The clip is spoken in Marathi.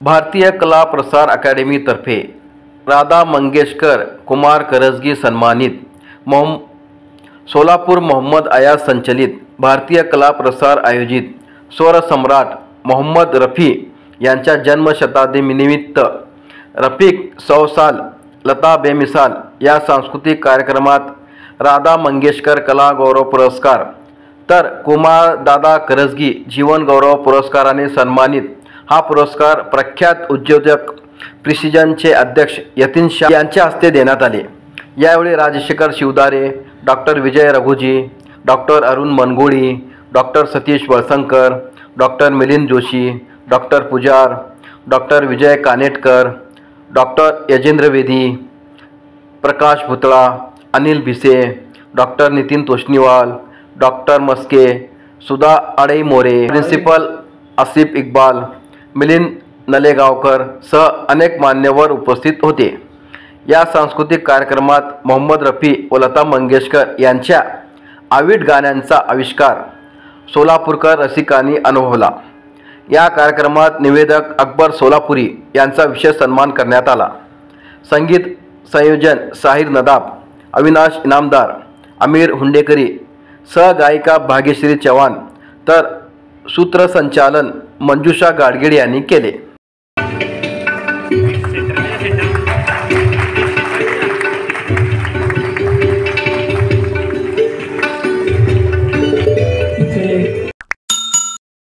भारतीय कला प्रसार अकादमी तर्फे राधा मंगेशकर कुमार करजगी सन्मानित सोलापूर मोहम्मद अयाज संचलित भारतीय कला प्रसार आयोजित स्वर सम्राट मोहम्मद रफी यांच्या जन्मशताब्दीनिमित्त रफीक 100 साल लता बेमिसाल या सांस्कृतिक कार्यक्रमात राधा मंगेशकर कला गौरव पुरस्कार तर कुमार दादा करजगी जीवन गौरव पुरस्काराने सन्मानित। हा पुरस्कार प्रख्यात उद्योजक प्रिसिजनचे अध्यक्ष यतीन शाह यांच्या हस्ते देण्यात आले। यावेळी Rajshekhar Shivdare, doctor Vijay Raghuji, doctor Arun Mangoli, doctor Satish Valsankar, doctor Milind Joshi, doctor Pujar, doctor Vijay Kanetkar, doctor Yajendra Vedi, Prakash Bhutala, Anil Bhise, doctor Nitin Toshniwal, doctor Maske, Sudha Adai More, principal Asif Iqbal, Milind Nalegaonkar सह अनेक मान्यवर उपस्थित होते। या सांस्कृतिक कार्यक्रमात मोहम्मद रफी व लता मंगेशकर यांच्या आविट गाण्यांचा आविष्कार सोलापूरकर रसिकांनी अनुभवला। या कार्यक्रमात निवेदक अकबर सोलापुरी यांचा विशेष सन्मान करण्यात आला। संगीत संयोजन साहिर नदाब, अविनाश इनामदार, अमीर हुंडेकरी, सहगायिका भाग्यश्री चव्हाण तर सूत्रसंचालन मंजुषा गाडगीळ यांनी केले।